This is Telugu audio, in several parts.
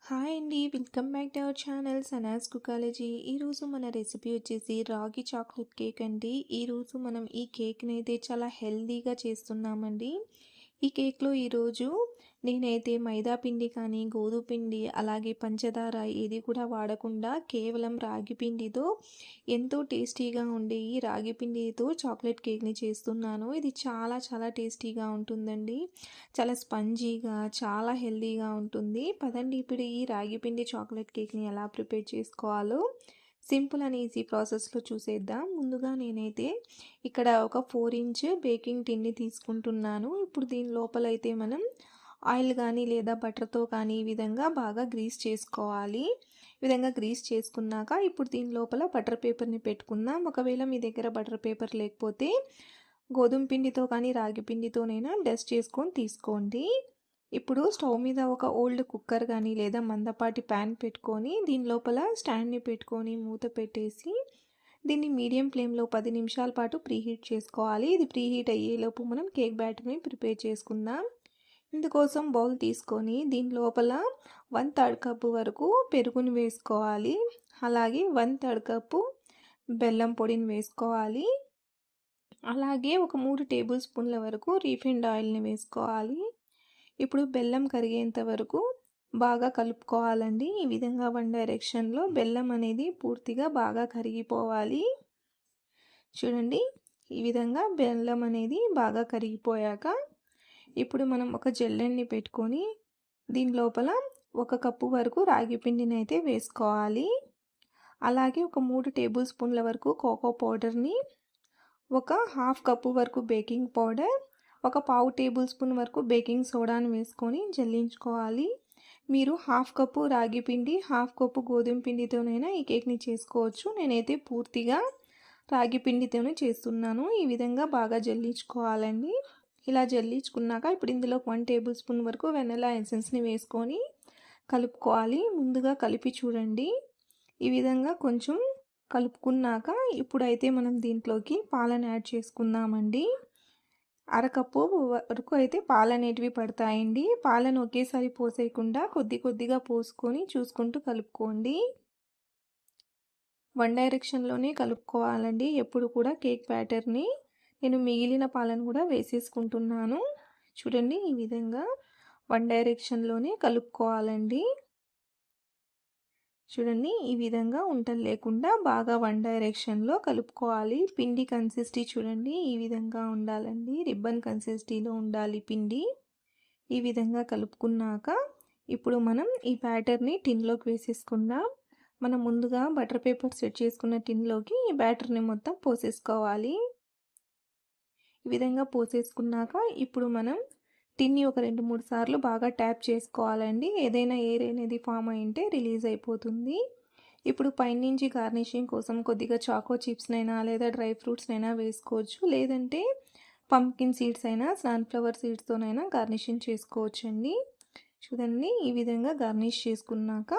హాయ్ అండి, welcome back to our channel Sanas కుకాలజీ. ఈరోజు మన రెసిపీ వచ్చేసి రాగి చాక్లెట్ కేక్ అండి. ఈరోజు మనం ఈ కేక్ని అయితే చాలా హెల్తీగా చేస్తున్నామండి. ఈ కేక్లో ఈరోజు నేనైతే మైదా పిండి కానీ గోధుమ పిండి అలాగే పంచదార ఏది కూడా వాడకుండా కేవలం రాగి పిండితో ఎంతో టేస్టీగా ఉండే ఈ రాగి పిండితో చాక్లెట్ కేక్ని చేస్తున్నాను. ఇది చాలా చాలా టేస్టీగా ఉంటుందండి. చాలా స్పంజీగా చాలా హెల్తీగా ఉంటుంది. పదండి ఇప్పుడు ఈ రాగి పిండి చాక్లెట్ కేక్ని ఎలా ప్రిపేర్ చేసుకోవాలో సింపుల్ అండ్ ఈజీ ప్రాసెస్లో చూసేద్దాం. ముందుగా నేనైతే ఇక్కడ ఒక 4 ఇంచ్ బేకింగ్ టిన్ని తీసుకుంటున్నాను. ఇప్పుడు దీని లోపల అయితే మనం ఆయిల్ కానీ లేదా బటర్తో కానీ ఈ విధంగా బాగా గ్రీస్ చేసుకోవాలి. ఈ విధంగా గ్రీస్ చేసుకున్నాక ఇప్పుడు దీని లోపల బటర్ పేపర్ని పెట్టుకుందాం. ఒకవేళ మీ దగ్గర బటర్ పేపర్ లేకపోతే గోధుమ పిండితో కానీ రాగి పిండితోనైనా డస్ట్ చేసుకొని తీసుకోండి. ఇప్పుడు స్టవ్ మీద ఒక ఓల్డ్ కుక్కర్ కానీ లేదా మందపాటి ప్యాన్ పెట్టుకొని దీని లోపల స్టాండ్ని పెట్టుకొని మూత పెట్టేసి దీన్ని మీడియం ఫ్లేమ్లో 10 నిమిషాల పాటు ప్రీహీట్ చేసుకోవాలి. ఇది ప్రీహీట్ అయ్యేలోపు మనం కేక్ బ్యాటర్ని ప్రిపేర్ చేసుకుందాం. ఇందుకోసం బౌల్ తీసుకొని దీని లోపల 1/3 కప్పు వరకు పెరుగుని వేసుకోవాలి. అలాగే 1/3 కప్పు బెల్లం పొడిని వేసుకోవాలి. అలాగే ఒక 3 టేబుల్ స్పూన్ల వరకు రీఫైండ్ ఆయిల్ని వేసుకోవాలి. ఇప్పుడు బెల్లం కరిగేంత వరకు బాగా కలుపుకోవాలండి. ఈ విధంగా వన్ డైరెక్షన్లో బెల్లం అనేది పూర్తిగా బాగా కరిగిపోవాలి. చూడండి, ఈ విధంగా బెల్లం అనేది బాగా కరిగిపోయాక ఇప్పుడు మనం ఒక జల్లెడని పెట్టుకొని దీని లోపల 1 కప్పు వరకు రాగి పిండిని అయితే వేసుకోవాలి. అలాగే ఒక 3 టేబుల్ స్పూన్ల వరకు కోకో పౌడర్ని, ఒక 1/2 కప్పు వరకు బేకింగ్ పౌడర్, ఒక 1/2 టేబుల్ స్పూన్ వరకు బేకింగ్ సోడాని వేసుకొని జల్లించుకోవాలి. మీరు 1/2 కప్పు రాగి పిండి 1/2 కప్పు గోధుమ పిండితోనైనా ఈ కేక్ని చేసుకోవచ్చు. నేనైతే పూర్తిగా రాగి పిండితోనే చేస్తున్నాను. ఈ విధంగా బాగా జల్లించుకోవాలండి. ఇలా జల్లించుకున్నాక ఇప్పుడు ఇందులో 1 టేబుల్ స్పూన్ వరకు వెనిలా ఎసెన్స్ని వేసుకొని కలుపుకోవాలి. ముందుగా కలిపి చూడండి. ఈ విధంగా కొంచెం కలుపుకున్నాక ఇప్పుడైతే మనం దీంట్లోకి పాలను యాడ్ చేసుకుందామండి. 1/2 కప్పు వరకు అయితే పాలు అనేటివి పడతాయండి. పాలను ఒకేసారి పోసేయకుండా కొద్ది కొద్దిగా పోసుకొని చూసుకుంటూ కలుపుకోండి. వన్ డైరెక్షన్లోనే కలుపుకోవాలండి. ఎప్పుడు కూడా కేక్ బ్యాటర్ని నేను మిగిలిన పాలను కూడా వేసేసుకుంటున్నాను. చూడండి, ఈ విధంగా వన్ డైరెక్షన్లోనే కలుపుకోవాలండి. చూడండి, ఈ విధంగా ఉంటలు లేకుండా బాగా వన్ డైరెక్షన్లో కలుపుకోవాలి. పిండి కన్సిస్టీ చూడండి, ఈ విధంగా ఉండాలండి. రిబ్బన్ కన్సిస్టీలో ఉండాలి పిండి. ఈ విధంగా కలుపుకున్నాక ఇప్పుడు మనం ఈ బ్యాటర్ని టిన్లోకి వేసేసుకుందాం. మనం ముందుగా బటర్ పేపర్ సెట్ చేసుకున్న టిన్లోకి ఈ బ్యాటర్ని మొత్తం పోసేసుకోవాలి. ఈ విధంగా పోసేసుకున్నాక ఇప్పుడు మనం టిన్ని ఒక 2-3 సార్లు బాగా ట్యాప్ చేసుకోవాలండి. ఏదైనా ఎయిర్ అనేది ఫామ్ అయింటే రిలీజ్ అయిపోతుంది. ఇప్పుడు పైనుంచి గార్నిషింగ్ కోసం కొద్దిగా చాకో చిప్స్నైనా లేదా డ్రై ఫ్రూట్స్నైనా వేసుకోవచ్చు. లేదంటే పంప్కిన్ సీడ్స్ అయినా సన్ఫ్లవర్ సీడ్స్తోనైనా గార్నిషింగ్ చేసుకోవచ్చండి. చూడండి, ఈ విధంగా గార్నిష్ చేసుకున్నాక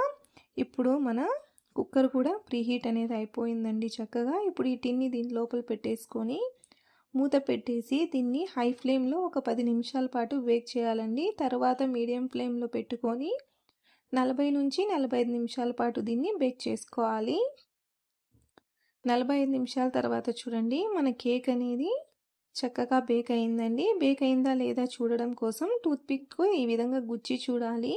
ఇప్పుడు మన కుక్కర్ కూడా ప్రీహీట్ అనేది అయిపోయిందండి చక్కగా. ఇప్పుడు ఈ టిన్ని దీని లోపల పెట్టేసుకొని మూత పెట్టేసి దీన్ని హై ఫ్లేమ్లో ఒక 10 నిమిషాల పాటు బేక్ చేయాలండి. తర్వాత మీడియం ఫ్లేమ్లో పెట్టుకొని 40 నుంచి 45 నిమిషాల పాటు దీన్ని బేక్ చేసుకోవాలి. 45 నిమిషాల తర్వాత చూడండి, మన కేక్ అనేది చక్కగా బేక్ అయిందండి. బేక్ అయిందా లేదా చూడడం కోసం టూత్పిక్ ఈ విధంగా గుచ్చి చూడాలి.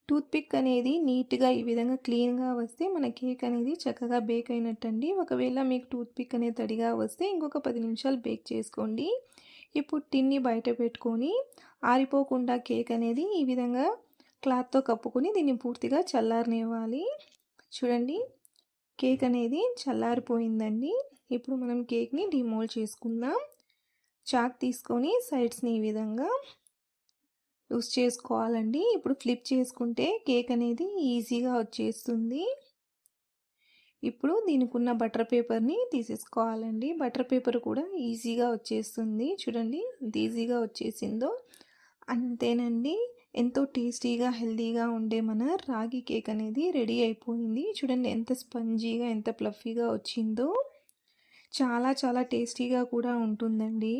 టూత్పిక్ అనేది నీట్గా ఈ విధంగా క్లీన్గా వస్తే మన కేక్ అనేది చక్కగా బేక్ అయినట్టండి. ఒకవేళ మీకు టూత్పిక్ అనేది తడిగా వస్తే ఇంకొక 10 నిమిషాలు బేక్ చేసుకోండి. ఇప్పుడు టిన్ని బయట పెట్టుకొని ఆరిపోకుండా కేక్ అనేది ఈ విధంగా క్లాత్తో కప్పుకొని దీన్ని పూర్తిగా చల్లారనివ్వాలి. చూడండి, కేక్ అనేది చల్లారిపోయిందండి. ఇప్పుడు మనం కేక్ని డిమోల్డ్ చేసుకుందాం. చాక్ తీసుకొని సైడ్స్ని ఈ విధంగా యూస్ చేసుకోవాలండి. ఇప్పుడు ఫ్లిప్ చేసుకుంటే కేక్ అనేది ఈజీగా వచ్చేస్తుంది. ఇప్పుడు దీనికి ఉన్న బటర్ పేపర్ని తీసేసుకోవాలండి. బటర్ పేపర్ కూడా ఈజీగా వచ్చేస్తుంది. చూడండి, ఎంత ఈజీగా వచ్చేసిందో. అంతేనండి, ఎంతో టేస్టీగా హెల్తీగా ఉండే మన రాగి కేక్ అనేది రెడీ అయిపోయింది. చూడండి ఎంత స్పంజీగా ఎంత ఫ్లఫీగా వచ్చిందో. చాలా చాలా టేస్టీగా కూడా ఉంటుందండి.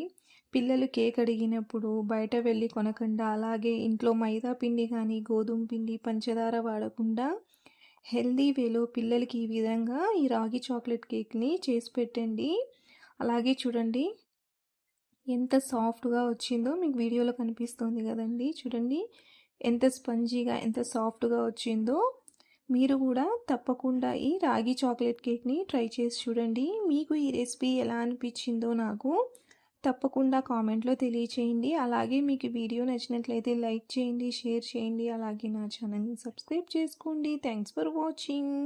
పిల్లలు కేక్ అడిగినప్పుడు బయట వెళ్ళి కొనకుండా అలాగే ఇంట్లో మైదా పిండి కానీ గోధుమ పిండి పంచదార వాడకుండా హెల్దీ వేలో పిల్లలకి ఈ విధంగా ఈ రాగి చాక్లెట్ కేక్ని చేసి పెట్టండి. అలాగే చూడండి ఎంత సాఫ్ట్గా వచ్చిందో మీకు వీడియోలో కనిపిస్తుంది కదండి. చూడండి ఎంత స్పంజీగా ఎంత సాఫ్ట్గా వచ్చిందో. మీరు కూడా తప్పకుండా ఈ రాగి చాక్లెట్ కేక్ని ట్రై చేసి చూడండి. మీకు ఈ రెసిపీ ఎలా అనిపించిందో నాకు తప్పకుండా కామెంట్లో తెలియచేయండి. అలాగే మీకు వీడియో నచ్చినట్లయితే లైక్ చేయండి, షేర్ చేయండి. అలాగే నా ఛానల్ని సబ్స్క్రైబ్ చేసుకోండి. Thanks for watching.